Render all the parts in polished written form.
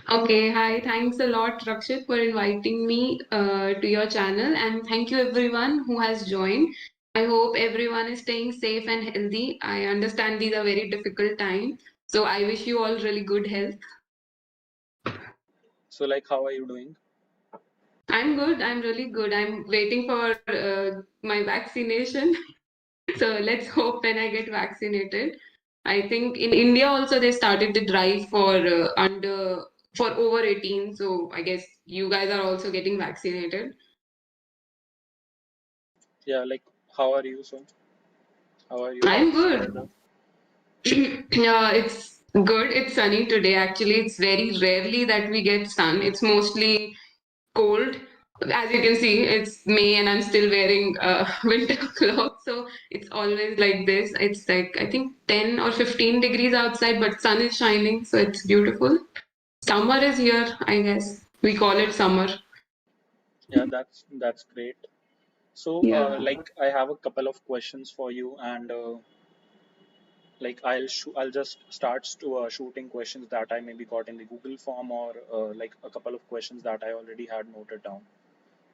Okay, hi. Thanks a lot, Rakshit, for inviting me to your channel. And thank you, everyone who has joined. I hope everyone is staying safe and healthy. I understand these are very difficult times. So I wish you all really good health. So, like, how are you doing? I'm good. I'm really good. I'm waiting for my vaccination. So let's hope when I get vaccinated. I think in India also they started the drive for for over 18. So I guess you guys are also getting vaccinated. Yeah, like, how are you? So, how are you? I'm How's the good. weather? Yeah, it's good. It's sunny today. Actually, it's very rarely that we get sun. It's mostly cold. As you can see, it's May and I'm still wearing winter clothes. So it's always like this. It's like, I think 10 or 15 degrees outside, but sun is shining. So it's beautiful. Summer is here, I guess. We call it summer. Yeah, that's great. So, Yeah. like, I have a couple of questions for you, and like, I'll just start to shooting questions that I maybe got in the Google form or like a couple of questions that I already had noted down.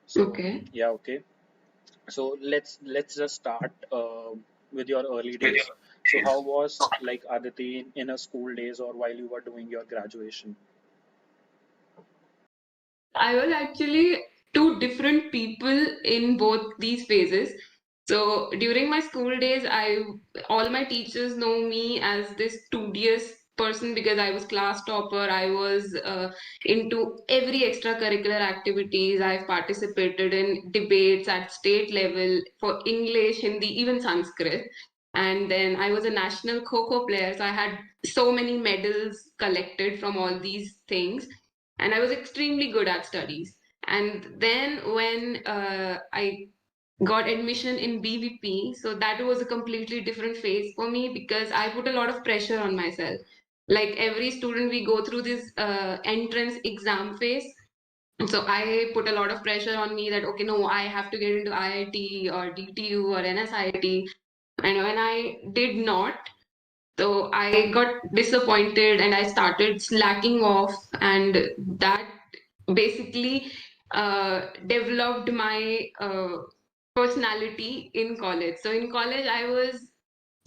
So, Okay. yeah, okay. So let's just start with your early days. So, how was like Aditi in a school days or while you were doing your graduation? I was actually two different people in both these phases. So during my school days, I all my teachers know me as this studious person because I was class topper. I was into every extracurricular activities. I've participated in debates at state level for English, Hindi, even Sanskrit. And then I was a national kho player, so I had so many medals collected from all these things, and I was extremely good at studies. And then when I got admission in BVP, so that was a completely different phase for me because I put a lot of pressure on myself. Like every student, we go through this entrance exam phase. So I put a lot of pressure on me that, okay, no, I have to get into IIT or DTU or NSIT. And when I did not, so I got disappointed and I started slacking off, and that basically developed my personality in college. So in college, I was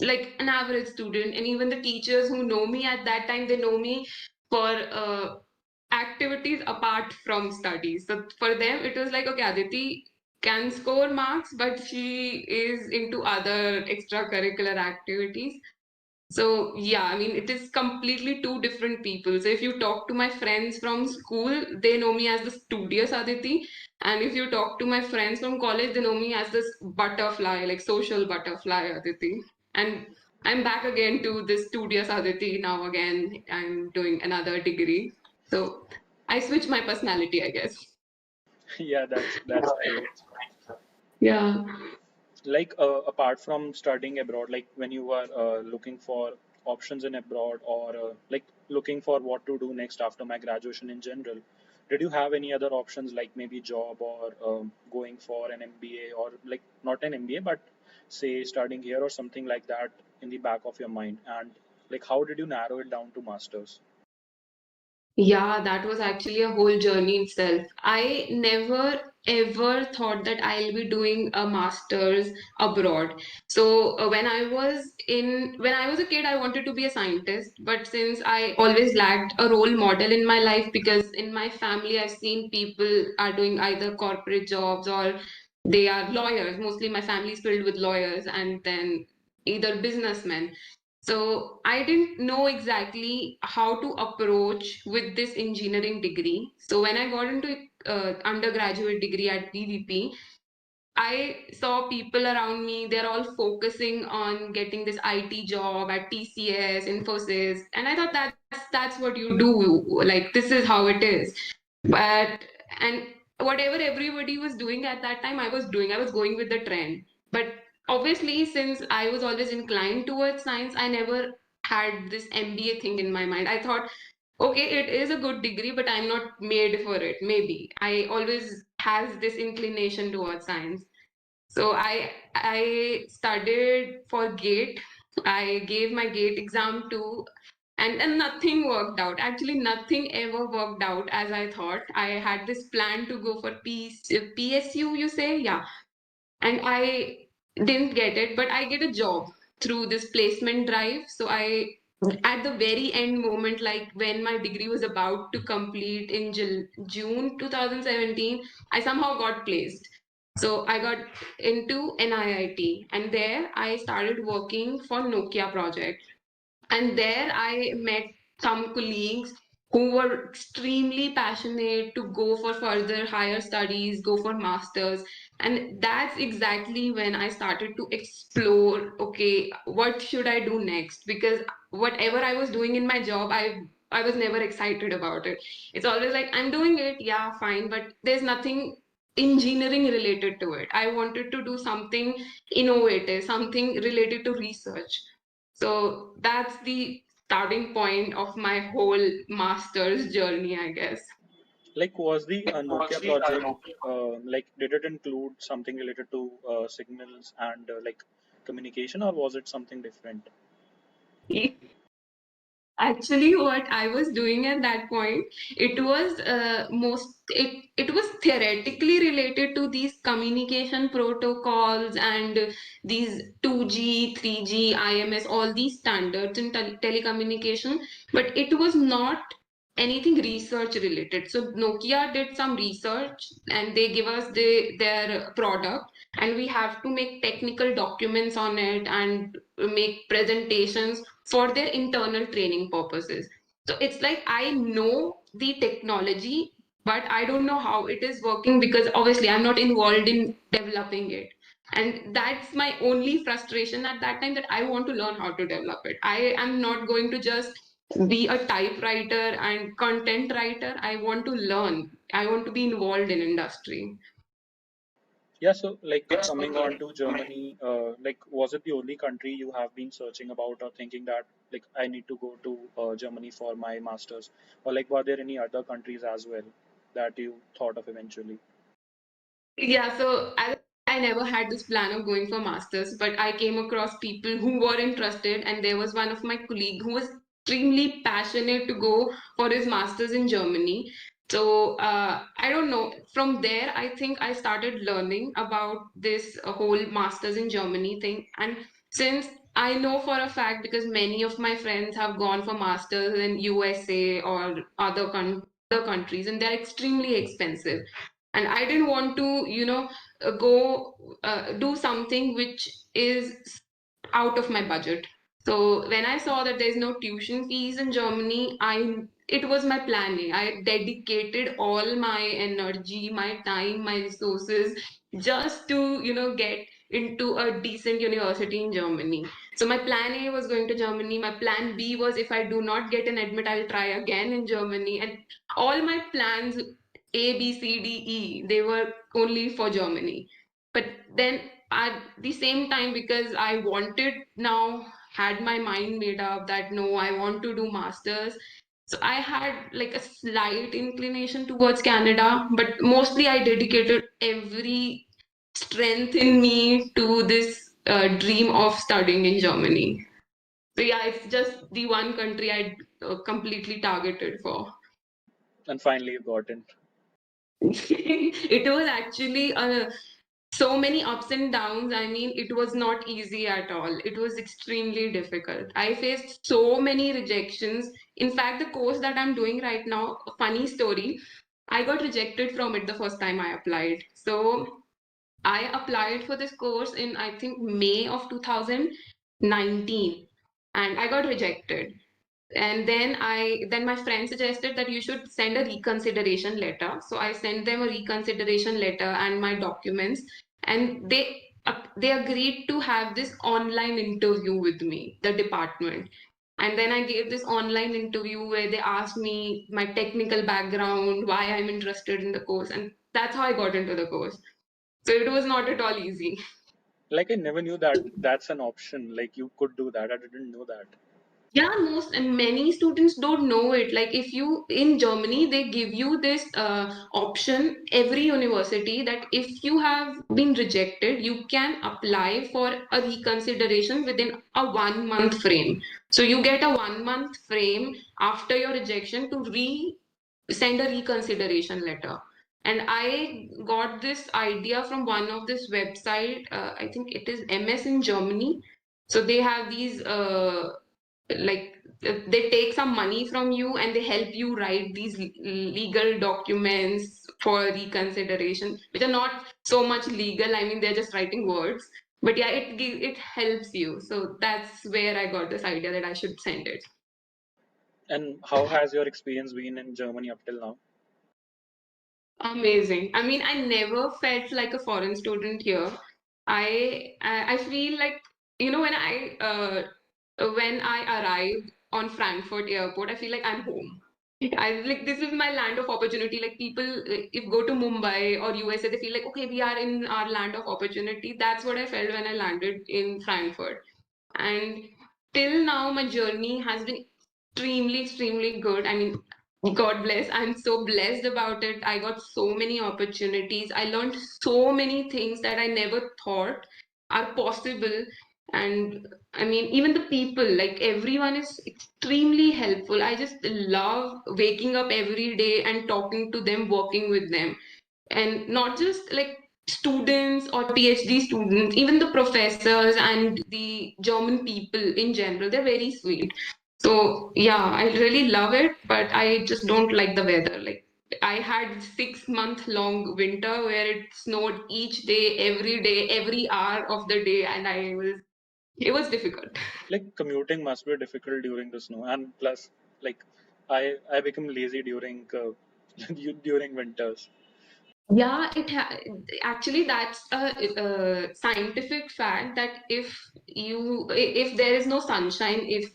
like an average student, and even the teachers who know me at that time, they know me for activities apart from studies. So for them, it was like, okay, Aditi can score marks, but she is into other extracurricular activities. So yeah, I mean, it is completely two different people. So if you talk to my friends from school, they know me as the studious Aditi. And if you talk to my friends from college, they know me as this butterfly, like social butterfly Aditi. And I'm back again to this studious Aditi now again. I'm doing another degree. So I switch my personality, I guess. Yeah, that's great. Yeah. Like apart from studying abroad, like when you were looking for options in abroad or like looking for what to do next after my graduation in general, did you have any other options like maybe job or going for an MBA or like not an MBA but say studying here or something like that in the back of your mind? And like how did you narrow it down to masters? Yeah, that was actually a whole journey itself. I never ever thought that I'll be doing a master's abroad. So when I was a kid, I wanted to be a scientist, but since I always lacked a role model in my life because in my family I've seen people are doing either corporate jobs or they are lawyers. Mostly my family is filled with lawyers and then either businessmen. So I didn't know exactly how to approach with this engineering degree. So when I got into undergraduate degree at BVP, I saw people around me, they're all focusing on getting this IT job at TCS, Infosys, and I thought that's what you do. Like this is how it is. But and whatever everybody was doing at that time, I was doing. I was going with the trend. But obviously, since I was always inclined towards science, I never had this MBA thing in my mind. I thought, okay, it is a good degree, but I'm not made for it. Maybe I always has this inclination towards science. So I studied for GATE. I gave my GATE exam too. And nothing worked out. Actually, nothing ever worked out as I thought. I had this plan to go for PSU, you say? Yeah. And I didn't get it, but I get a job through this placement drive. So I, at the very end moment, like when my degree was about to complete in June 2017, I somehow got placed. So I got into NIIT, and there I started working for Nokia Project. And there I met some colleagues who were extremely passionate to go for further higher studies, go for masters. And that's exactly when I started to explore, okay, what should I do next? Because whatever I was doing in my job, I was never excited about it. It's always like I'm doing it, yeah, fine, but there's nothing engineering related to it. I wanted to do something innovative, something related to research. So that's the starting point of my whole master's journey, I guess. Like, was the Nokia project like did it include something related to signals and like communication, or was it something different? Actually, what I was doing at that point, it was it was theoretically related to these communication protocols and these 2G, 3G, IMS, all these standards in telecommunication, but it was not anything research related. So Nokia did some research and they give us their product, and we have to make technical documents on it and make presentations for their internal training purposes. So it's like I know the technology, but I don't know how it is working because obviously I'm not involved in developing it. And that's my only frustration at that time, that I want to learn how to develop it. I am not going to just be a typewriter and content writer. I want to learn. I want to be involved in industry. Yeah, so like coming on to Germany, like was it the only country you have been searching about or thinking that like I need to go to Germany for my masters, or like were there any other countries as well that you thought of eventually? Yeah, so I never had this plan of going for masters, but I came across people who were interested, and there was one of my colleague who was extremely passionate to go for his masters in Germany. So I don't know. From there, I think I started learning about this whole masters in Germany thing. And since I know for a fact, because many of my friends have gone for masters in USA or other countries, and they're extremely expensive, and I didn't want to go do something which is out of my budget. So when I saw that there's no tuition fees in Germany, I it was my plan A. I dedicated all my energy, my time, my resources just to get into a decent university in Germany. So my plan A was going to Germany. My plan B was, if I do not get an admit, I'll try again in Germany. And all my plans, A, B, C, D, E, they were only for Germany. But then at the same time, because I wanted now, had my mind made up that no, I want to do masters. So I had like a slight inclination towards Canada, but mostly I dedicated every strength in me to this dream of studying in Germany. So yeah, it's just the one country I completely targeted for. And finally you got in. It was actually so many ups and downs. I mean, it was not easy at all. It was extremely difficult. I faced so many rejections. In fact, the course that I'm doing right now, funny story, I got rejected from it the first time I applied. So I applied for this course in, I think, May of 2019, and I got rejected. And then my friend suggested that you should send a reconsideration letter. So I sent them a reconsideration letter and my documents, and they agreed to have this online interview with me, the department. And then I gave this online interview where they asked me my technical background, why I'm interested in the course, and that's how I got into the course. So it was not at all easy. Like I never knew that that's an option. Like you could do that. I didn't know that. Yeah, most and many students don't know it. Like if you in Germany, they give you this option every university that if you have been rejected, you can apply for a reconsideration within a 1 month frame. So you get a 1 month frame after your rejection to send a reconsideration letter. And I got this idea from one of this website. I think it is MS in Germany. So they have these like they take some money from you and they help you write these legal documents for reconsideration, which are not so much legal. I mean, they're just writing words. But yeah, it helps you. So that's where I got this idea that I should send it. And how has your experience been in Germany up till now? Amazing. I mean, I never felt like a foreign student here. I feel like, when I arrived on Frankfurt airport, I feel like I'm home. I like this is my land of opportunity. Like people, if go to Mumbai or USA, they feel like okay, we are in our land of opportunity. That's what I felt when I landed in Frankfurt. And till now, my journey has been extremely, extremely good. I mean, God bless. I'm so blessed about it. I got so many opportunities. I learned so many things that I never thought are possible. And I mean, even the people, like everyone is extremely helpful. I just love waking up every day and talking to them, working with them. And not just like students or PhD students, even the professors and the German people in general, they're very sweet. So yeah, I really love it, but I just don't like the weather. Like I had 6 month long winter where it snowed each day, every hour of the day, and it was difficult. Like commuting must be difficult during the snow, and plus, like I become lazy during during winters. Yeah, actually that's a scientific fact that if there is no sunshine, if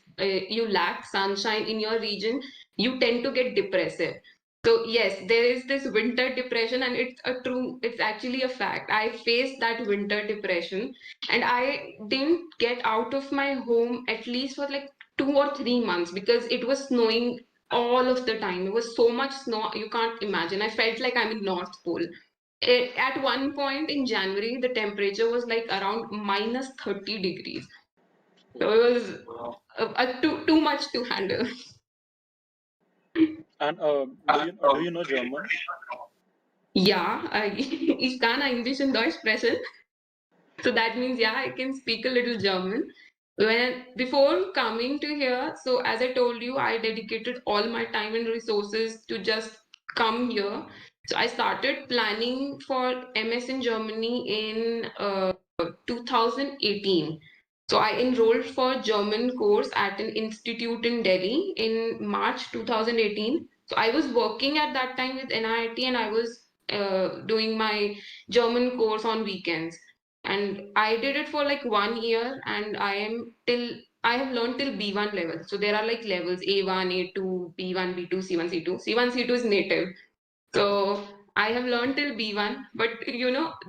you lack sunshine in your region, you tend to get depressive. So yes, there is this winter depression, and it's actually a fact. I faced that winter depression, and I didn't get out of my home at least for like 2 or 3 months because it was snowing all of the time. It was so much snow, you can't imagine. I felt like I'm in North Pole. At one point in January, the temperature was like around minus 30 degrees. So Oh. it was too much to handle. And do you know German? Ja, ich kann ein bisschen Deutsch sprechen. So that means, yeah, I can speak a little German. When before coming to here, so as I told you, I dedicated all my time and resources to just come here. So I started planning for MS in Germany in 2018. So I enrolled for German course at an institute in Delhi in March 2018. So I was working at that time with NIT and I was doing my German course on weekends. And I did it for like 1 year and I have learned till B1 level. So there are like levels A1, A2, B1, B2, C1, C2. C1, C2 is native. So I have learned till B1, but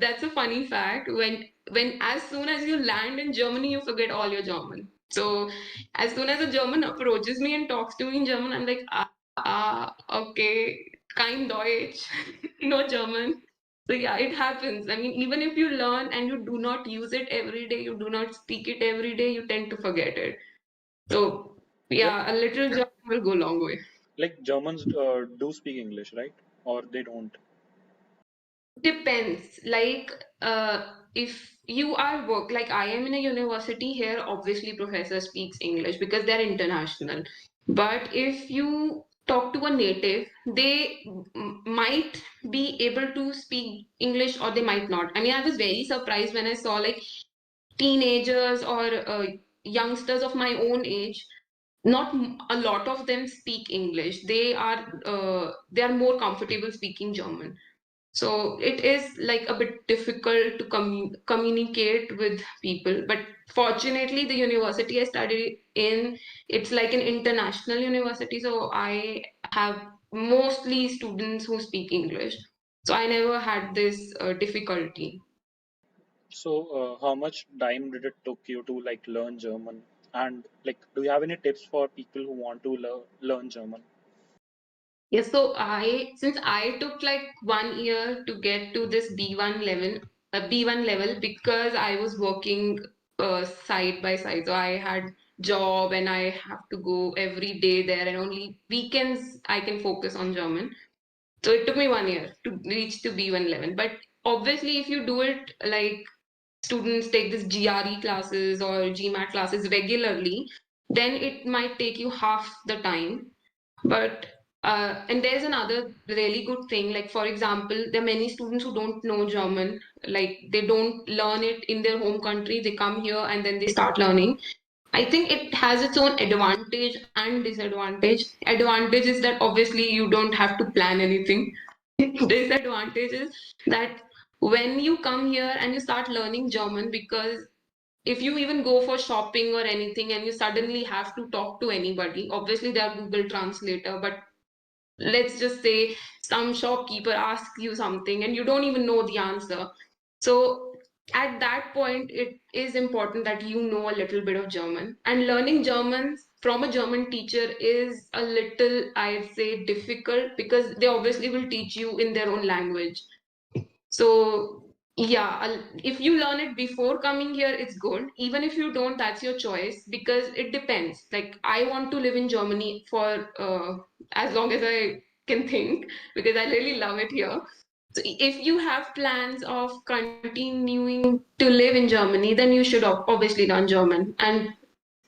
that's a funny fact. When as soon as you land in Germany, you forget all your German. So as soon as a German approaches me and talks to me in German, I'm like, okay, kein Deutsch, no German. So yeah, it happens. I mean, even if you learn and you do not use it every day, you do not speak it every day, you tend to forget it. So Like yeah, a little German will go a long way. Germans do speak English, right? Or they don't. Depends. Like, if you are work, like I am in a university here, obviously professor speaks English because they're international. But if you talk to a native, they might be able to speak English or they might not. I mean, I was very surprised when I saw like teenagers or youngsters of my own age. Not a lot of them speak English. They are more comfortable speaking German. So it is like a bit difficult to communicate with people. But fortunately, the university I studied in, it's like an international university. So I have mostly students who speak English. So I never had this difficulty. So how much time did it took you to like learn German? And like, do you have any tips for people who want to learn German? Yes, so since I took like 1 year to get to this B1 level because I was working side by side. So I had job and I have to go every day there, and only weekends I can focus on German. So it took me 1 year to reach to B1 level. But obviously, if you do it like students take this GRE classes or GMAT classes regularly, then it might take you half the time. But and there's another really good thing. Like for example, there are many students who don't know German. Like they don't learn it in their home country. They come here and then they start learning. I think it has its own advantage and disadvantage. Advantage is that obviously you don't have to plan anything. Disadvantage is that when you come here and you start learning German, because if you even go for shopping or anything and you suddenly have to talk to anybody, obviously they are Google Translator, but let's just say some shopkeeper asks you something and you don't even know the answer. So at that point, it is important that you know a little bit of German. And learning German from a German teacher is a little, I'd say, difficult because they obviously will teach you in their own language. So, yeah, if you learn it before coming here, it's good. Even if you don't, that's your choice because it depends. Like, I want to live in Germany for as long as I can think because I really love it here. So, if you have plans of continuing to live in Germany, then you should obviously learn German. And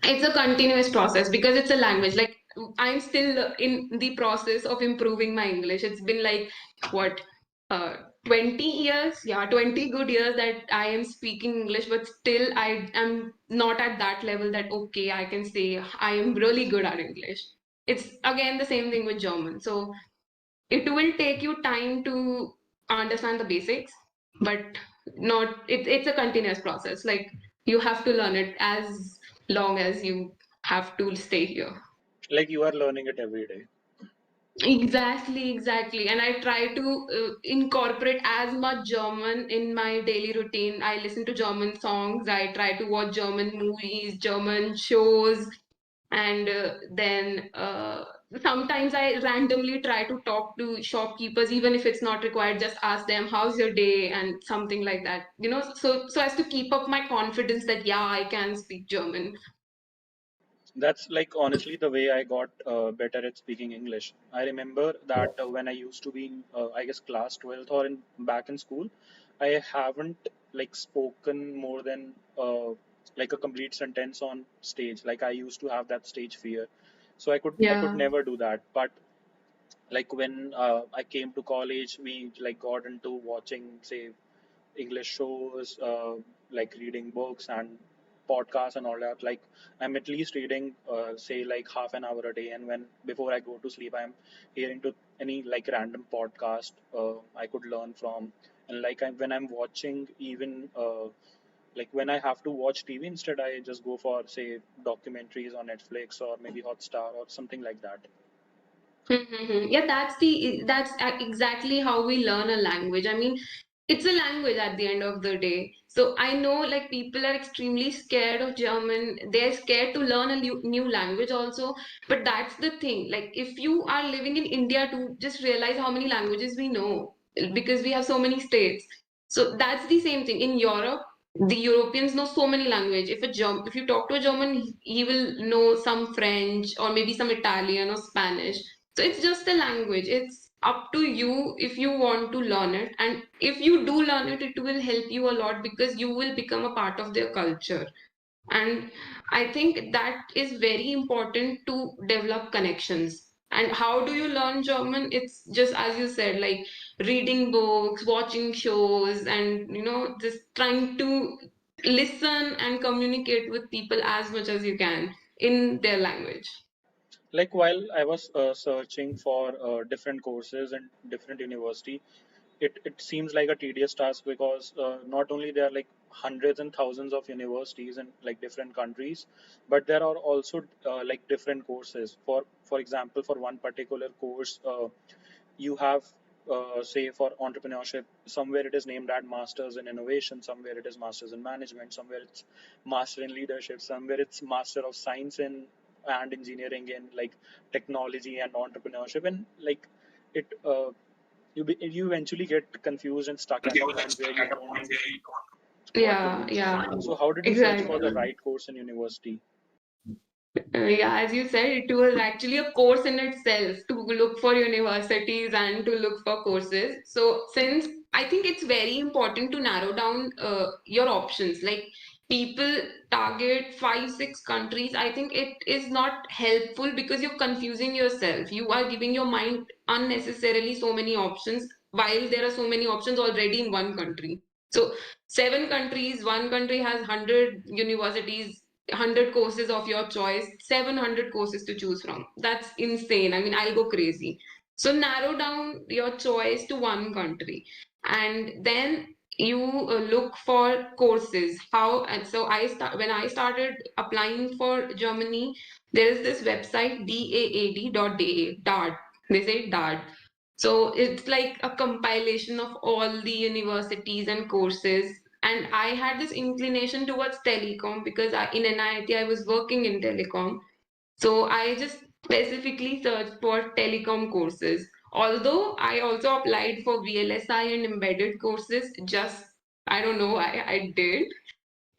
it's a continuous process because it's a language. Like I'm still in the process of improving my English. It's been like what 20 years, yeah, 20 good years that I am speaking English, but still I am not at that level that okay, I can say I am really good at English. It's again the same thing with German. So it will take you time to understand the basics, but not it's a continuous process. Like you have to learn it as long as you have to stay here. Like you are learning it every day. Exactly. And I try to incorporate as much German in my daily routine. I listen to German songs, I try to watch German movies, German shows, and then sometimes I randomly try to talk to shopkeepers, even if it's not required, just ask them, how's your day, and something like that, so as to keep up my confidence that, yeah, I can speak German. That's like honestly the way I got better at speaking English. I remember that when I used to be in, I guess, class 12th or in back in school, I haven't like spoken more than like a complete sentence on stage. Like I used to have that stage fear, so I could Yeah. never do that. But like when I came to college, we like got into watching, say, English shows, like reading books and podcasts and all that. Like I'm at least reading, say, like half an hour a day, and when before I go to sleep, I'm hearing to any like random podcast I could learn from. And like when I'm watching, even like when I have to watch TV, instead I just go for, say, documentaries on Netflix or maybe Hotstar or something like that. Yeah, that's exactly how we learn a language. I mean, it's a language at the end of the day. So I know like people are extremely scared of German. They're scared to learn a new language also. But that's the thing. Like if you are living in India to just realize how many languages we know because we have so many states. So that's the same thing in Europe. The Europeans know so many language. If you talk to a German, he will know some French or maybe some Italian or Spanish. So it's just a language. It's up to you if you want to learn it. And if you do learn it, it will help you a lot because you will become a part of their culture. And I think that is very important to develop connections. And how do you learn German? It's just as you said, like reading books, watching shows, and just trying to listen and communicate with people as much as you can in their language. Like while I was searching for different courses in different university, it seems like a tedious task because not only there are like hundreds and thousands of universities in like different countries, but there are also like different courses. For example, for one particular course, you have say for entrepreneurship, somewhere it is named at masters in innovation, somewhere it is masters in management, somewhere it's master in leadership, somewhere it's master of science in and engineering in like technology and entrepreneurship, and like it you eventually get confused and stuck at a point where you don't know what to Yeah, do. yeah, So how did you search for the exactly. right course in university? Yeah, as you said, it was actually a course in itself to look for universities and to look for courses. So, since I think it's very important to narrow down your options, like people target 5, 6 countries, I think it is not helpful because you're confusing yourself. You are giving your mind unnecessarily so many options while there are so many options already in one country. So, 7 countries, one country has 100 universities, 100 courses of your choice, 700 courses to choose from. That's insane. I mean, I'll go crazy. So narrow down your choice to one country, and then you look for courses. How? And so when I started applying for Germany, there is this website daad.de, DART. They say DART. So it's like a compilation of all the universities and courses. And I had this inclination towards telecom because in NIT I was working in telecom. So I just specifically searched for telecom courses. Although I also applied for VLSI and embedded courses, just I don't know, I did.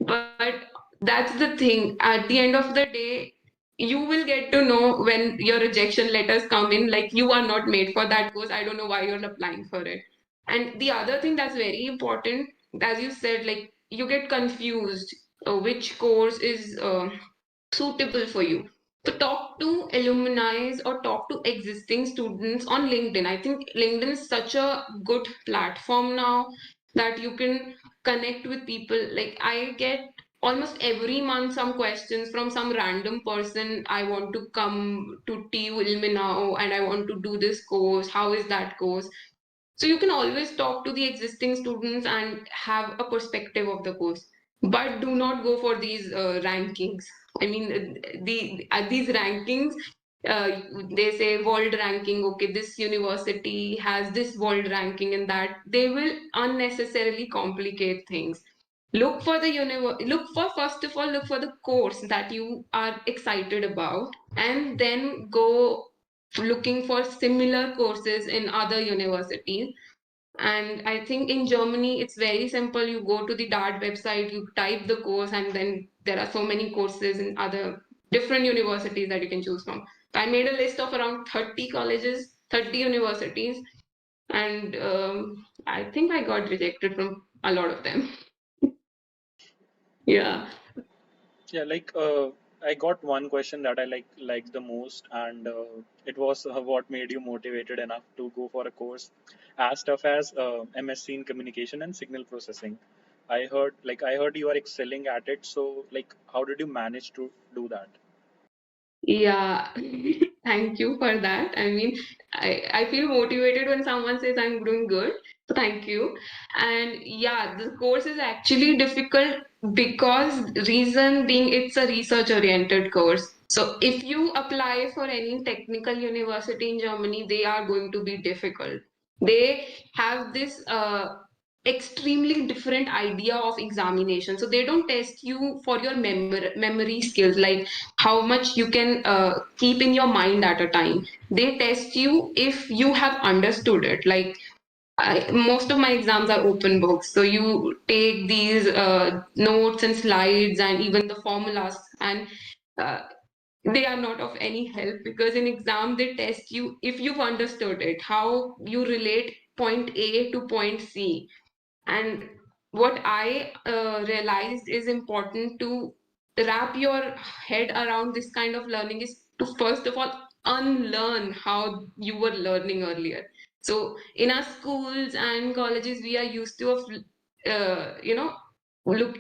But that's the thing. At the end of the day, you will get to know when your rejection letters come in, like you are not made for that course. I don't know why you're applying for it. And the other thing that's very important, as you said, like you get confused which course is suitable for you. So talk to alumni or talk to existing students on LinkedIn. I think LinkedIn is such a good platform now that you can connect with people. Like I get almost every month some questions from some random person. I want to come to TU Ilmenau and I want to do this course. How is that course? So you can always talk to the existing students and have a perspective of the course. But do not go for these rankings. I mean, these rankings, uh, they say world ranking. Okay, this university has this world ranking, and that they will unnecessarily complicate things. Look for the look for first of all look for the course that you are excited about, and then go looking for similar courses in other universities. And I think in Germany, it's very simple. You go to the DART website, you type the course, and then there are so many courses in other different universities that you can choose from. So I made a list of around 30 colleges, 30 universities, and I think I got rejected from a lot of them. Yeah. Yeah, like I got one question that I liked the most, and it was what made you motivated enough to go for a course as tough as MSc in communication and signal processing. I heard you are excelling at it. So like, how did you manage to do that? Yeah, thank you for that. I mean, I feel motivated when someone says I'm doing good. So thank you. And yeah, the course is actually difficult because reason being it's a research oriented course. So if you apply for any technical university in Germany, they are going to be difficult. They have this extremely different idea of examination. So they don't test you for your memory skills, like how much you can keep in your mind at a time. They test you if you have understood it. Like most of my exams are open books, so you take these notes and slides and even the formulas, and uh, they are not of any help because in exam they test you if you've understood it, how you relate point A to point C. And what I realized is important to wrap your head around this kind of learning is to first of all unlearn how you were learning earlier. So in our schools and colleges, we are used to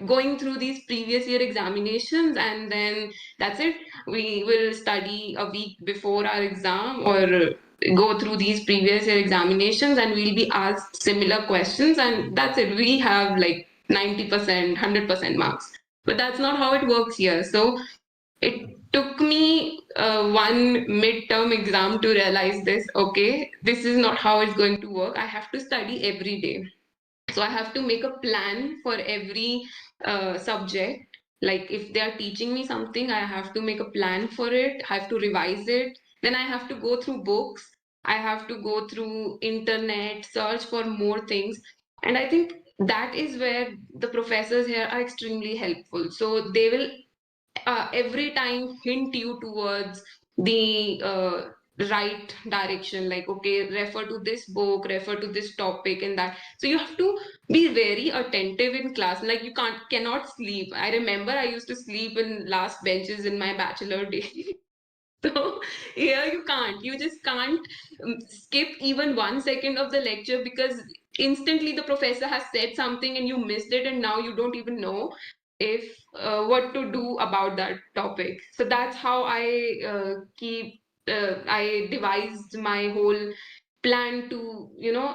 going through these previous year examinations, and then that's it. We will study a week before our exam or go through these previous year examinations, and we'll be asked similar questions, and that's it. We have like 90%, 100% marks. But that's not how it works here. So it took me one midterm exam to realize this. Okay, this is not how it's going to work. I have to study every day. So I have to make a plan for every subject. Like if they are teaching me something, I have to make a plan for it. I have to revise it. Then I have to go through books. I have to go through internet, search for more things. And I think that is where the professors here are extremely helpful. So they will every time hint you towards the right direction, like okay, refer to this book, refer to this topic and that. So you have to be very attentive in class, like you cannot sleep. I remember I used to sleep in last benches in my bachelor day. So here you just can't skip even 1 second of the lecture, because instantly the professor has said something and you missed it, and now you don't even know if what to do about that topic. So that's how I devised my whole plan to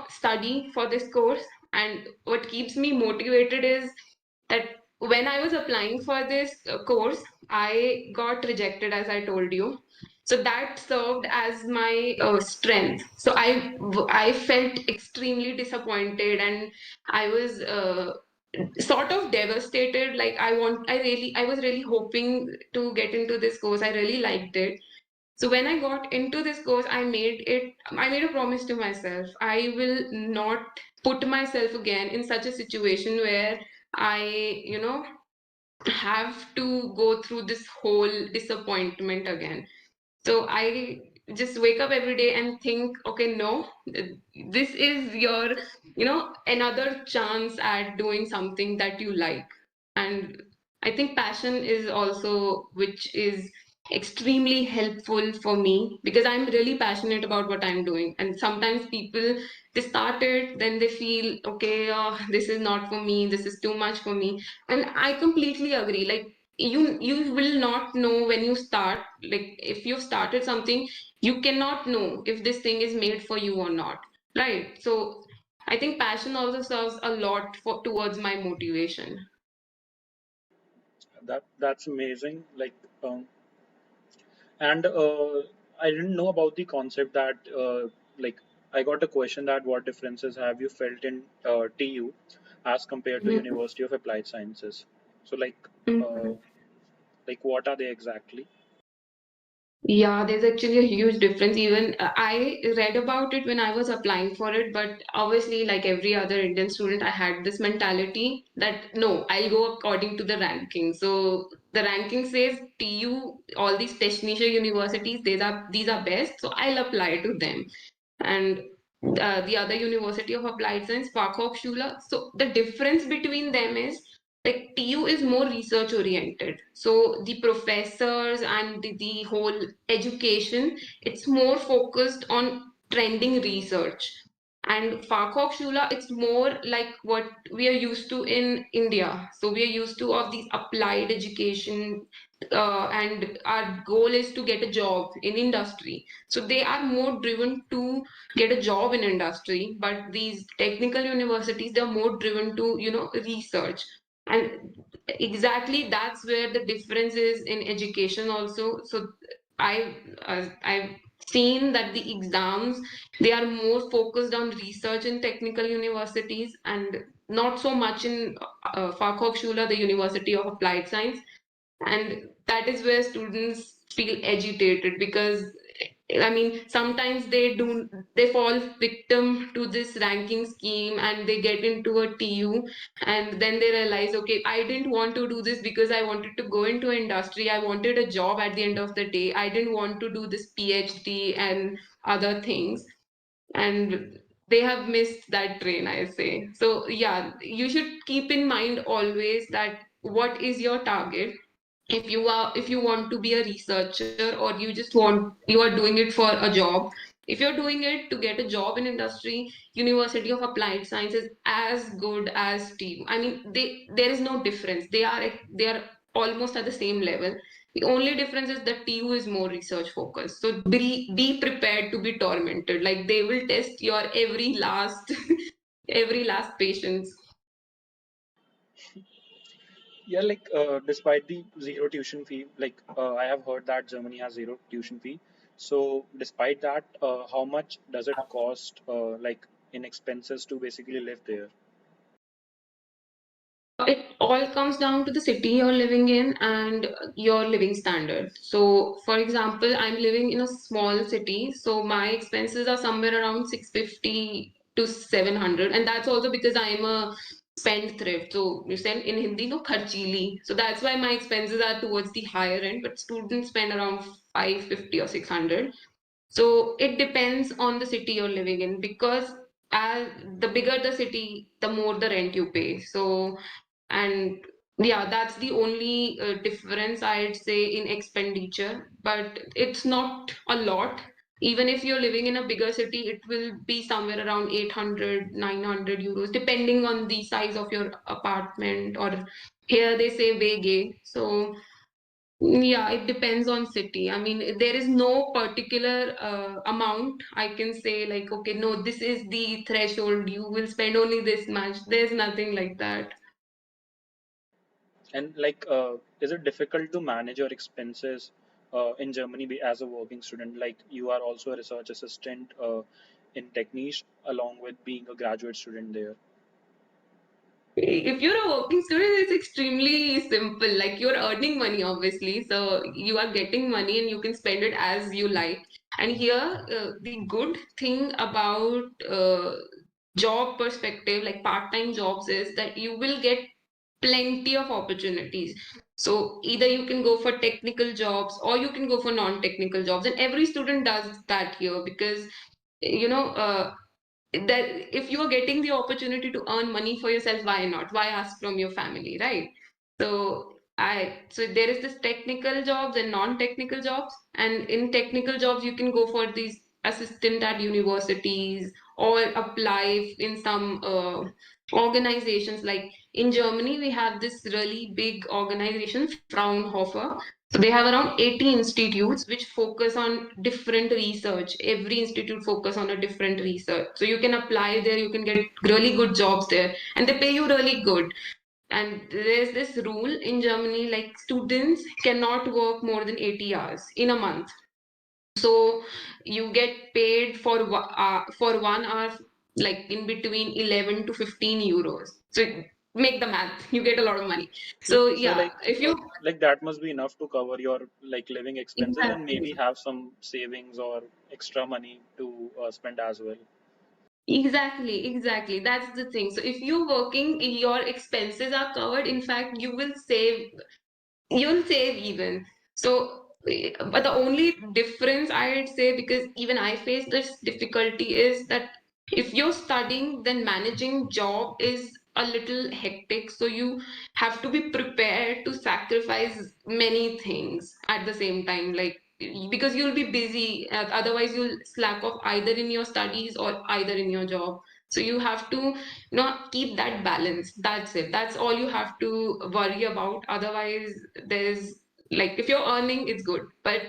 study for this course. And what keeps me motivated is that when I was applying for this course, I got rejected, as I told you. So that served as my strength. So I felt extremely disappointed, and I was sort of devastated. Like I was really hoping to get into this course. I really liked it. So when I got into this course, I made a promise to myself. I will not put myself again in such a situation where I have to go through this whole disappointment again. So I just wake up every day and think, okay, no, this is your another chance at doing something that you like. And I think passion is also, which is extremely helpful for me, because I'm really passionate about what I'm doing. And sometimes people, they start it, then they feel, okay, this is not for me, this is too much for me. And I completely agree. Like you will not know when you start. Like if you've started something, you cannot know if this thing is made for you or not, right? So I think passion also serves a lot for towards my motivation. That's amazing. And I didn't know about the concept that like I got a question that what differences have you felt in TU as compared to Mhm. University of Applied Sciences? So uh, Mhm. what are they exactly? Yeah, there's actually a huge difference. Even I read about it when I was applying for it, but obviously, like every other Indian student, I had this mentality that no, I'll go according to the ranking. So the ranking says TU, all these Technische universities, these are best, so I'll apply to them. And the other University of Applied Science, Fachhochschule. So the difference between them is like TU is more research oriented. So the professors and the whole education, it's more focused on trending research. And Fachhochschule, it's more like what we are used to in India. So we are used to of these applied education, and our goal is to get a job in industry. So they are more driven to get a job in industry, but these technical universities, they're more driven to research. And exactly that's where the difference is in education also. So I've seen that the exams, they are more focused on research in technical universities, and not so much in Fachhochschule, the University of Applied Science. And that is where students feel agitated, because I mean, sometimes they fall victim to this ranking scheme, and they get into a TU, and then they realize, okay, I didn't want to do this because I wanted to go into industry. I wanted a job at the end of the day. I didn't want to do this PhD and other things. And they have missed that train, I say. So yeah, you should keep in mind always that what is your target. If you want to be a researcher, or you are doing it for a job. If you're doing it to get a job in industry, University of Applied Science is as good as TU. I mean, there is no difference. They are almost at the same level. The only difference is that TU is more research focused. So be prepared to be tormented. Like they will test your every last every last patience. Yeah, like despite the zero tuition fee, like I have heard that Germany has zero tuition fee. So despite that, how much does it cost, like in expenses to basically live there? It all comes down to the city you're living in and your living standard. So, for example, I'm living in a small city, so my expenses are somewhere around 650 to 700, and that's also because I'm a spendthrift. So, you said in Hindi, no, kharchili. So that's why my expenses are towards the higher end, but students spend around 550 or 600. So it depends on the city you're living in, because as the bigger the city, the more the rent you pay. So, and yeah, that's the only difference I'd say in expenditure, but it's not a lot. Even if you're living in a bigger city, it will be somewhere around 800, 900 euros, depending on the size of your apartment, or here they say wege. So yeah, it depends on city. I mean, there is no particular amount I can say, like, okay, no, this is the threshold. You will spend only this much. There's nothing like that. And like, is it difficult to manage your expenses in Germany as a working student? Like, you are also a research assistant in Techniche, along with being a graduate student there. If you're a working student, it's extremely simple. Like, you're earning money, obviously, so you are getting money and you can spend it as you like. And here, the good thing about job perspective, like part-time jobs, is that you will get plenty of opportunities. So either you can go for technical jobs or you can go for non-technical jobs, and every student does that here, because you know that if you are getting the opportunity to earn money for yourself, why not? Why ask from your family, right? So there is this technical jobs and non-technical jobs, and in technical jobs you can go for these assistant at universities, or apply in some organizations. Like in Germany, we have this really big organization, Fraunhofer. So they have around 80 institutes which focus on different research. Every institute focus on a different research. So you can apply there, you can get really good jobs there, and they pay you really good. And there's this rule in Germany, like students cannot work more than 80 hours in a month. So you get paid for 1 hour, like in between 11 to 15 euros. So make the math, you get a lot of money. So, So so yeah, if you like that must be enough to cover your like living expenses and maybe exactly. have some savings or extra money to spend as well. Exactly. That's the thing. So if you're working, your expenses are covered. In fact, you'll save even. So, but the only difference I'd say, because even I face this difficulty, is that if you're studying, then managing job is a little hectic. So you have to be prepared to sacrifice many things at the same time, like because you'll be busy. Otherwise, you'll slack off either in your studies or either in your job. So you have to keep that balance. That's it. That's all you have to worry about. Otherwise, there's like, if you're earning, it's good. But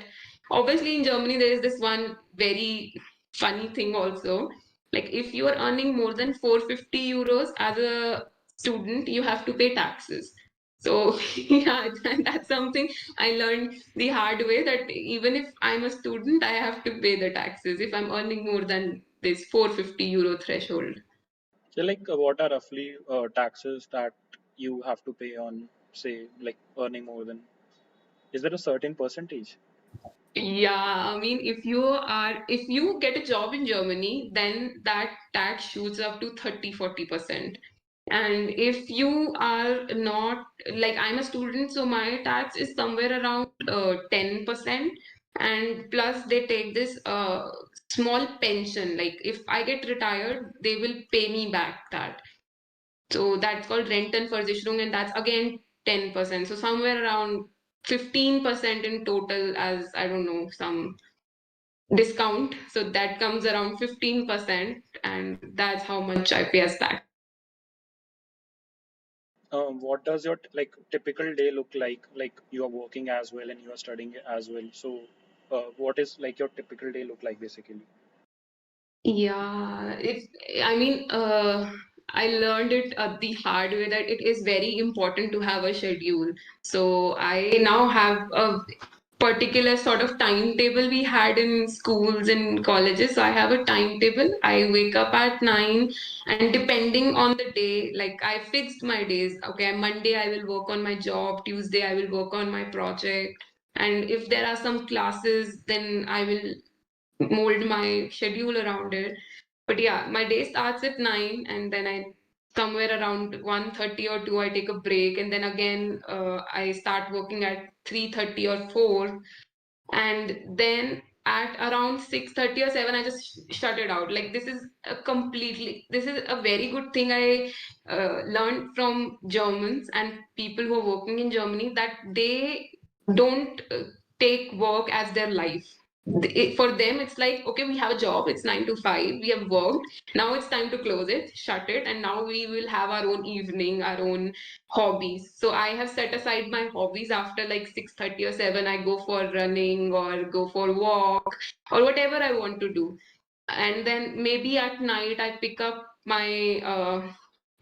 obviously in Germany there is this one very funny thing also. Like if you are earning more than 450 euros as a student, you have to pay taxes. So yeah, that's something I learned the hard way, that even if I'm a student, I have to pay the taxes if I'm earning more than this 450 euro threshold. So, like, what are roughly taxes that you have to pay on, say, like earning more than? Is there a certain percentage? Yeah, I mean, if you get a job in Germany, then that tax shoots up to 30-40%. And if you are not, like I'm a student, so my tax is somewhere around 10%. And plus they take this small pension. Like if I get retired, they will pay me back that. So that's called Rentenversicherung, and that's again 10%. So somewhere around 15% in total, as I don't know, some discount. So that comes around 15%, and that's how much I pay as tax. What does your like typical day look like? Like you are working as well and you are studying as well. So, what is like your typical day look like basically? Yeah, I mean, I learned it the hard way that it is very important to have a schedule. So I now have a particular sort of timetable we had in schools and colleges. So I have a timetable. I wake up at 9, and depending on the day, like I fixed my days. Okay, Monday I will work on my job, Tuesday I will work on my project. And if there are some classes, then I will mold my schedule around it. But yeah, my day starts at 9, and then I somewhere around 1:30 or 2 I take a break, and then again I start working at 3:30 or 4, and then at around 6:30 or 7 I just shut it out. Like this is a very good thing I learned from Germans and people who are working in Germany, that they don't take work as their life. For them it's like, okay, we have a job, it's 9 to 5, we have worked, now it's time to close it, shut it, and now we will have our own evening, our own hobbies. So I have set aside my hobbies. After like 6:30 or 7, I go for running or go for walk or whatever I want to do. And then maybe at night I pick up my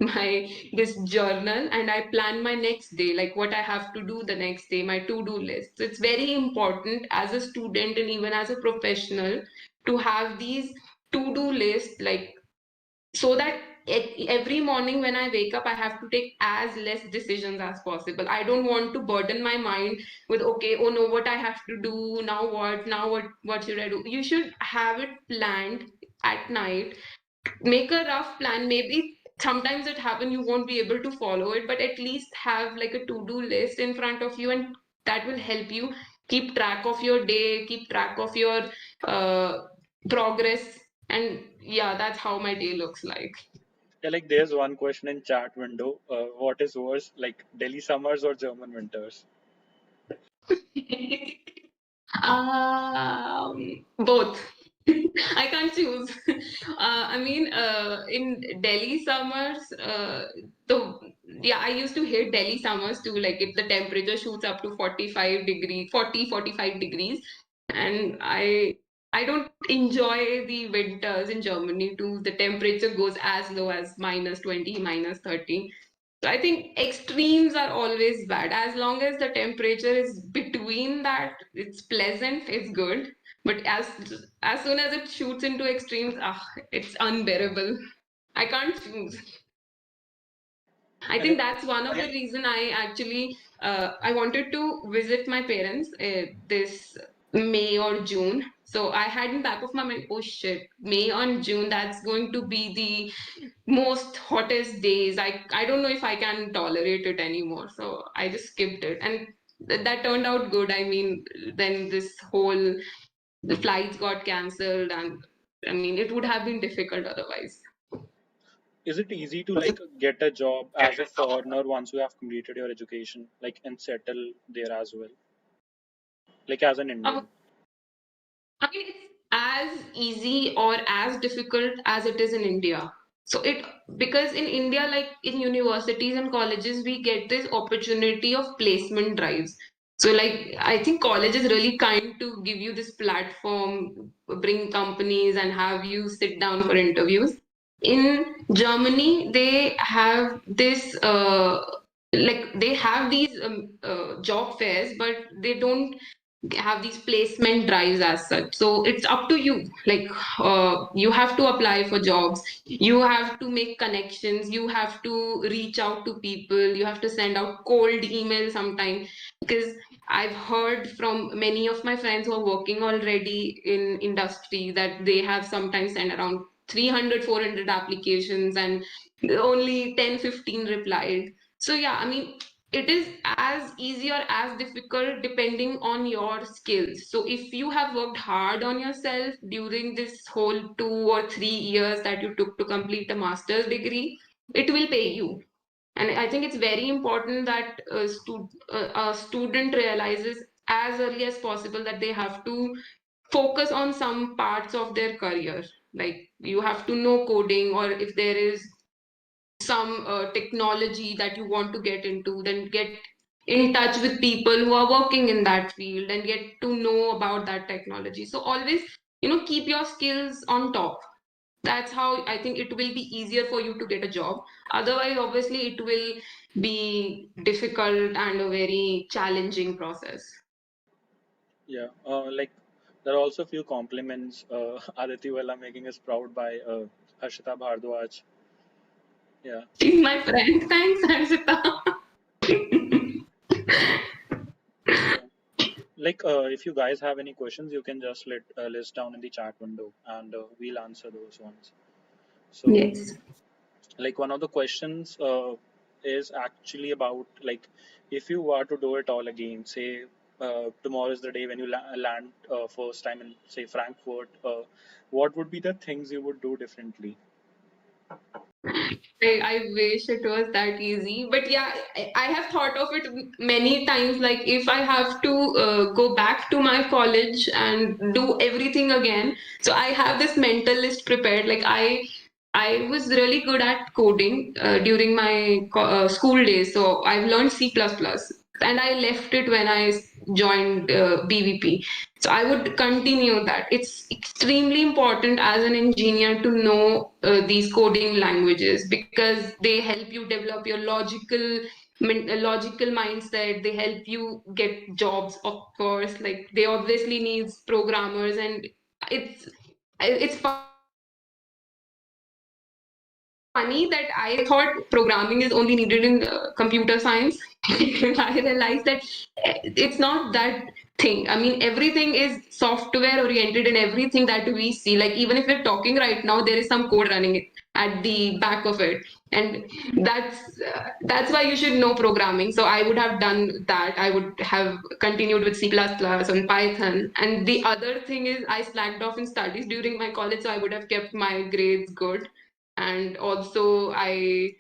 my this journal, and I plan my next day, like what I have to do the next day, my to-do list. So it's very important as a student and even as a professional to have these to-do lists, like so that every morning when I wake up, I have to take as less decisions as possible. I don't want to burden my mind with, okay, oh no, what I have to do now, what should I do? You should have it planned at night. Make a rough plan. Maybe sometimes it happen you won't be able to follow it, but at least have like a to-do list in front of you, and that will help you keep track of your day, keep track of your uh, progress. And yeah, that's how my day looks like. Yeah, like there's one question in chat window. What is worse, like Delhi summers or German winters? Both. I can't choose. I mean, in Delhi summers, the yeah, I used to hate Delhi summers too. Like if the temperature shoots up to 45 degree, 45 degrees, and I don't enjoy the winters in Germany too. The temperature goes as low as -20, -30. So I think extremes are always bad. As long as the temperature is between that, it's pleasant, it's good. But as soon as it shoots into extremes, it's unbearable. I can't choose. I And think like, that's one of the reason I actually I wanted to visit my parents this May or June. So I had in back of my mind, oh shit, May or June, that's going to be the most hottest days. I don't know if I can tolerate it anymore. So I just skipped it, and that turned out good. I mean, then this whole the flights got cancelled, and I mean, it would have been difficult otherwise. is it easy to like get a job as a foreigner once you have completed your education, like and settle there as well, like as an Uh, Indian? I mean, it's as easy or as difficult as it is in India. So it because in India, like in universities and colleges, we get this opportunity of placement drives. So like I think college is really kind to give you this platform, bring companies and have you sit down for interviews. In Germany, they have this like they have these job fairs, but they don't have these placement drives as such. So it's up to you. Like you have to apply for jobs, you have to make connections, you have to reach out to people, you have to send out cold emails sometime. Because I've heard from many of my friends who are working already in industry that they have sometimes sent around 300, 400 applications, and only 10, 15 replied. So yeah, I mean, it is as easy or as difficult depending on your skills. So if you have worked hard on yourself during this whole 2 or 3 years that you took to complete a master's degree, it will pay you. And I think it's very important that a student realizes as early as possible that they have to focus on some parts of their career. Like you have to know coding, or if there is some technology that you want to get into, then get in touch with people who are working in that field and get to know about that technology. So always, keep your skills on top. That's how I think it will be easier for you to get a job. Otherwise, obviously, it will be difficult and a very challenging process. Yeah, like there are also a few compliments. Aditi Bhalla making us proud by Harshita Bhardwaj. Yeah, She's my friend. Thanks, Harshita. yeah. Like if you guys have any questions, you can just list down in the chat window, and we'll answer those ones. So, Yes. like one of the questions is actually about like if you were to do it all again, say tomorrow is the day when you land first time in say Frankfurt, what would be the things you would do differently? I wish it was that easy. But yeah, I have thought of it many times. Like, if I have to go back to my college and do everything again, so I have this mental list prepared. Like, I was really good at coding during my school days. So I've learned C++, plus plus, and I left it when I joined BVP. So I would continue that. It's extremely important as an engineer to know these coding languages because they help you develop your logical mindset. They help you get jobs, of course. Like, they obviously needs programmers, and it's funny that I thought programming is only needed in computer science. I realized that it's not that thing. I mean, everything is software oriented in everything that we see. Like, even if we're talking right now, there is some code running at the back of it, and that's why you should know programming. So I would have done that. I would have continued with C++ and Python. And the other thing is, I slacked off in studies during my college, so I would have kept my grades good. And also, I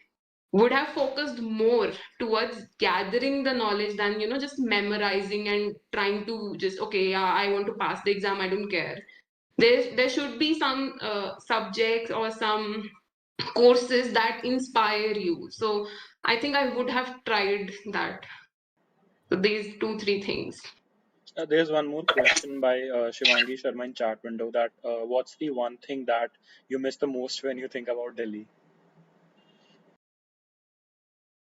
would have focused more towards gathering the knowledge than just memorizing and trying to just, okay, yeah, I want to pass the exam, I don't care. There should be some subjects or some courses that inspire you. So I think I would have tried that. So these two, three things. There's one more question by Shivangi Sharma in chat window that what's the one thing that you miss the most when you think about Delhi?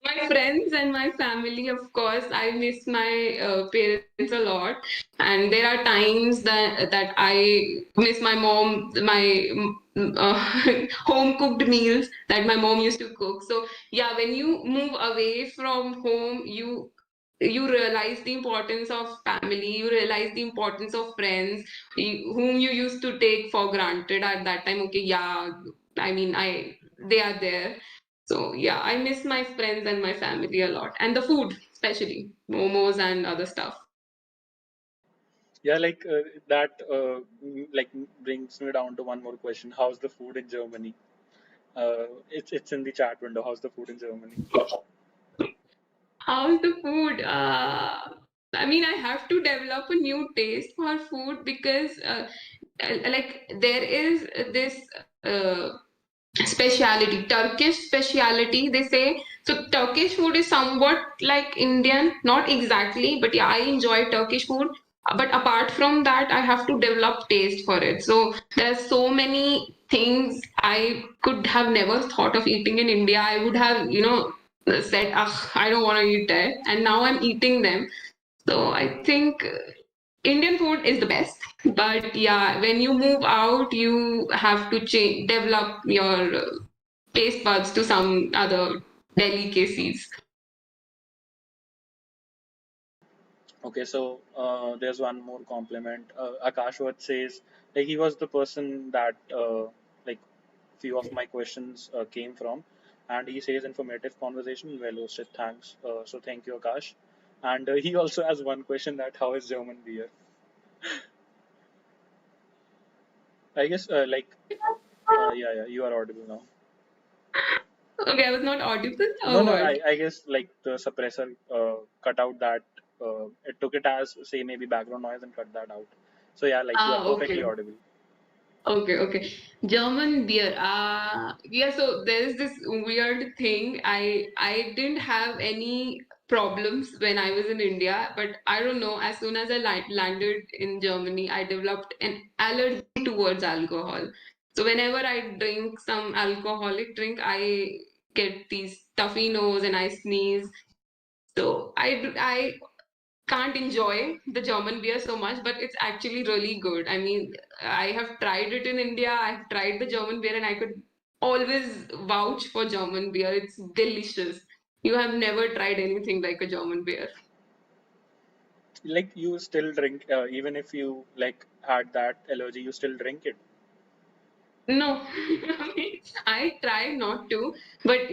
My friends and my family, of course. I miss my parents a lot, and there are times that I miss my mom, my home cooked meals that my mom used to cook. So yeah, when you move away from home, you realize the importance of family. You realize the importance of friends whom you used to take for granted at that time. Okay, yeah, I mean, I they are there. So yeah, I miss my friends and my family a lot, and the food, especially momos and other stuff. Yeah, like that like brings me down to one more question. How's the food in Germany? It's in the chat window. How's the food in Germany? How's the food? I mean, I have to develop a new taste for food because, like, there is this speciality, Turkish speciality, they say. So Turkish food is somewhat like Indian, not exactly, but yeah, I enjoy Turkish food. But apart from that, I have to develop taste for it. So there's so many things I could have never thought of eating in India. I would have, said, ah, I don't want to eat that. And now I'm eating them. So I think Indian food is the best, but yeah, when you move out, you have to change, develop your taste buds to some other delicacies. Okay, so there's one more compliment. Akash what says like he was the person that like few of my questions came from, and he says informative conversation, well hosted. Thanks. So thank you, Akash. And he also has one question that how is German beer? I guess yeah, yeah, you are audible now. Okay, I was not audible No, or no, what? I guess like the suppressor cut out that it took it as say maybe background noise and cut that out. So yeah, like you are Ah, perfectly okay. audible. Okay, okay. German beer. Yeah, so there's this weird thing. I didn't have any problems when I was in India, but I don't know, as soon as I landed in Germany, I developed an allergy towards alcohol. So whenever I drink some alcoholic drink, I get these stuffy nose and I sneeze. So I can't enjoy the German beer so much, but it's actually really good. I mean, I have tried it in India, I've tried the German beer, and I could always vouch for German beer. It's delicious. You have never tried anything like a German beer. Like you still drink, even if you like had that allergy, you still drink it. No, I mean, I try not to, but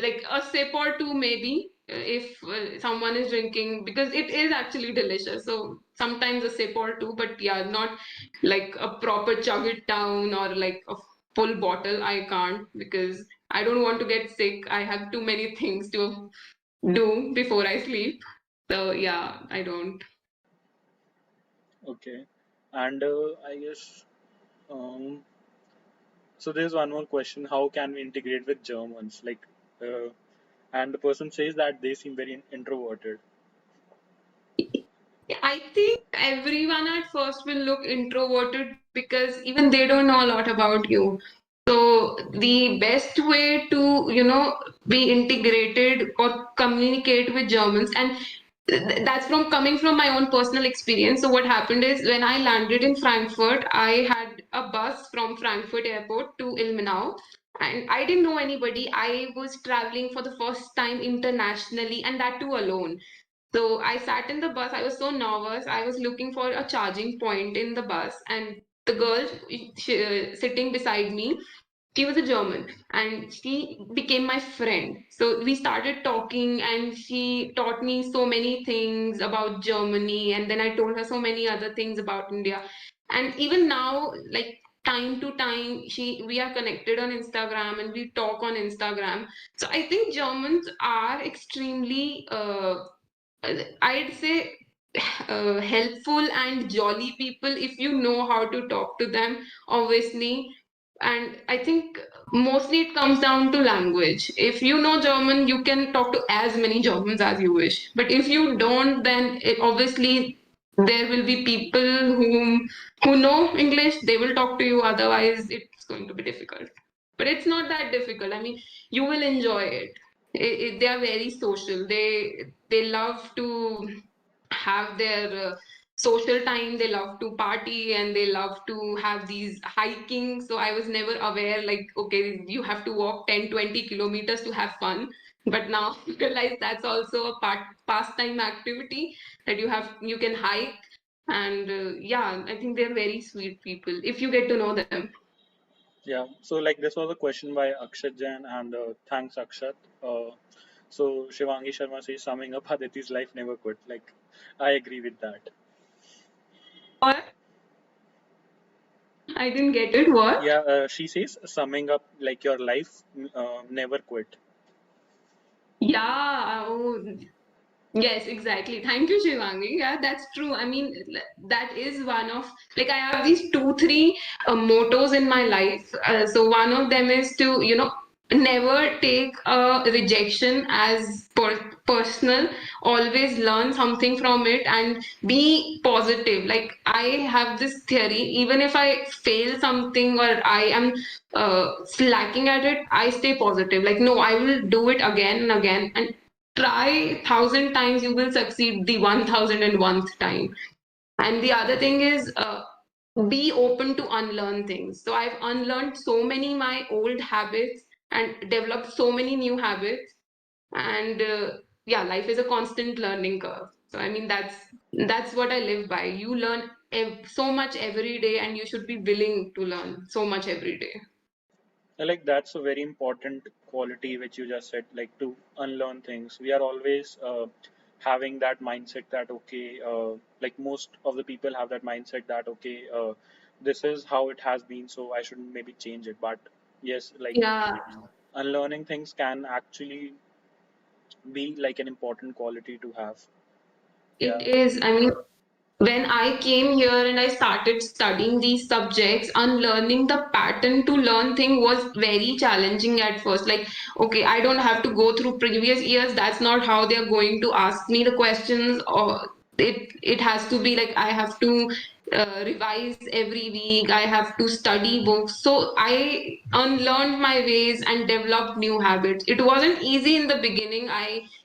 like a sip or two maybe if someone is drinking because it is actually delicious. So sometimes a sip or two, but yeah, not like a proper chug it down or like a full bottle. I can't because I don't want to get sick. I have too many things to do before I sleep. So yeah, I don't. Okay. And I guess so. There's one more question: how can we integrate with Germans? Like, and the person says that they seem very introverted. I think everyone at first will look introverted because even they don't know a lot about you. So the best way to, be integrated or communicate with Germans, and that's from coming from my own personal experience. So what happened is when I landed in Frankfurt, I had a bus from Frankfurt airport to Ilmenau. And I didn't know anybody. I was traveling for the first time internationally, and that too alone. So I sat in the bus. I was so nervous. I was looking for a charging point in the bus, and the girl sitting beside me, she was a German, and she became my friend. So we started talking, and she taught me so many things about Germany, and then I told her so many other things about India. And even now, like time to time, we are connected on Instagram and we talk on Instagram. So I think Germans are extremely I'd say helpful and jolly people if you know how to talk to them, obviously. And I think mostly it comes down to language. If you know German, you can talk to as many Germans as you wish. But if you don't, then obviously there will be people who know English, they will talk to you. Otherwise, it's going to be difficult. But it's not that difficult. I mean, you will enjoy it. They are very social. They love to have their social time. They love to party and they love to have these hiking. So I was never aware like, okay, you have to walk 10-20 kilometers to have fun. But now I realize that's also a pastime activity that you can hike. And yeah, I think they're very sweet people if you get to know them. Yeah. So like this was a question by Akshat Jain, and thanks Akshat. Uh, so Shivangi Sharma says, summing up, Aditi's life never quit. Like, I agree with that. What? I didn't get it. What? Yeah, she says, summing up, like your life never quit. Yeah. Oh, yes, exactly. Thank you, Shivangi. Yeah, that's true. I mean, that is one of like I have these two, three mottos in my life. So one of them is to, never take a rejection as personal. Always learn something from it and be positive. Like I have this theory, even if I fail something or I am slacking at it, I stay positive. Like no, I will do it again and again and try 1,000 times, you will succeed the 1,001th time. And the other thing is be open to unlearn things. So I've unlearned so many my old habits and developed so many new habits. And yeah, life is a constant learning curve. So I mean that's what I live by. You learn so much every day, and you should be willing to learn so much every day. Like that's a very important quality which you just said, like to unlearn things. We are always having that mindset that okay, like most of the people have that mindset that okay, this is how it has been, so I shouldn't maybe change it. But yes, like Yeah, unlearning things can actually be like an important quality to have. it Yeah. is. I mean, when I came here and I started studying these subjects, unlearning the pattern to learn thing was very challenging at first. Like, okay, I don't have to go through previous years. That's not how they're going to ask me the questions, or it has to be like I have to revise every week. I have to study books. So I unlearned my ways and developed new habits. It wasn't easy in the beginning.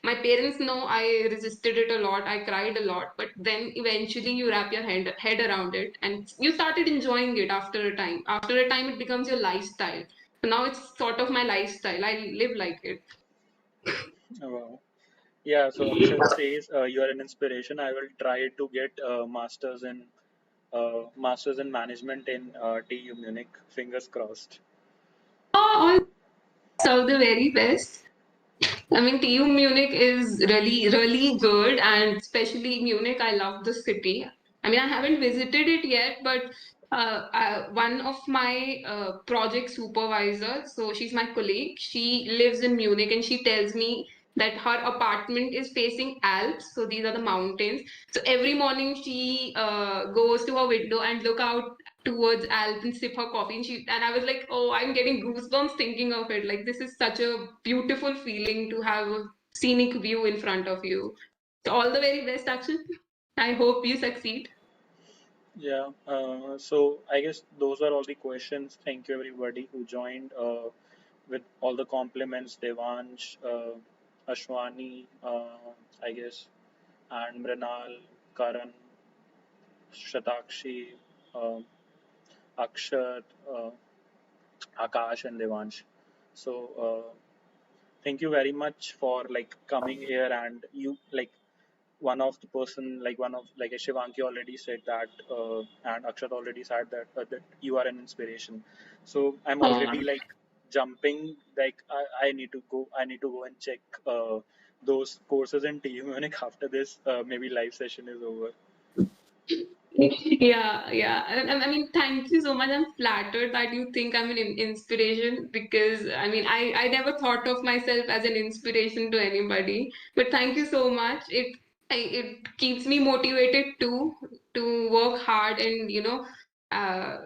My parents know I resisted it a lot. I cried a lot, but then eventually you wrap your head around it and you started enjoying it after a time. After a time, it becomes your lifestyle. So now it's sort of my lifestyle. I live like it. Wow. Yeah, so Akshat says you are an inspiration. I will try to get masters in management in TU Munich. Fingers crossed. All the very best. I mean, TU Munich is really, really good, and especially Munich, I love the city. I mean, I haven't visited it yet, but one of my project supervisors, so she's my colleague, she lives in Munich, and she tells me that her apartment is facing Alps, so these are the mountains. So every morning she goes to her window and look out towards Alp and sip her coffee. And I was like, oh, I'm getting goosebumps thinking of it. Like this is such a beautiful feeling to have a scenic view in front of you. So all the very best, Akshay. I hope you succeed. Yeah, so I guess those are all the questions. Thank you everybody who joined with all the compliments, Devansh, Ashwani, I guess, and Mrinal, Karan, Shatakshi, uh, Akshat, Akash, and Devansh. So thank you very much for like coming here, and you like one of the person like one of like Shivanki already said that and Akshat already said that you are an inspiration. So I'm already Oh, like jumping like I need to go and check those courses in TU Munich after this maybe live session is over. yeah, yeah. And I mean, thank you so much. I'm flattered that you think I'm an inspiration because I mean, I never thought of myself as an inspiration to anybody. But thank you so much. It keeps me motivated too to work hard and uh,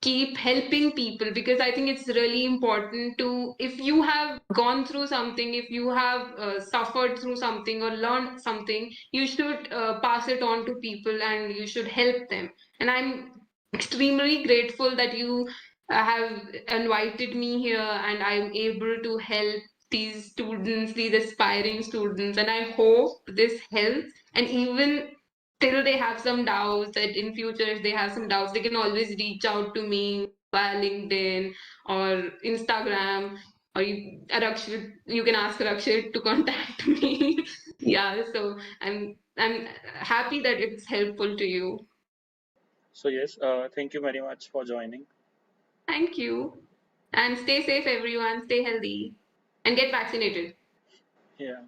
keep helping people because I think it's really important to, if you have gone through something, if you have suffered through something or learned something, you should pass it on to people and you should help them. And I'm extremely grateful that you have invited me here and I'm able to help these students, these aspiring students. And I hope this helps. And even till they have some doubts, that in future if they have some doubts they can always reach out to me via LinkedIn or Instagram, or you can ask Rakshit to contact me. Yeah, so I'm happy that it's helpful to you. So yes, thank you very much for joining. Thank you, and stay safe everyone, stay healthy and get vaccinated. Yeah.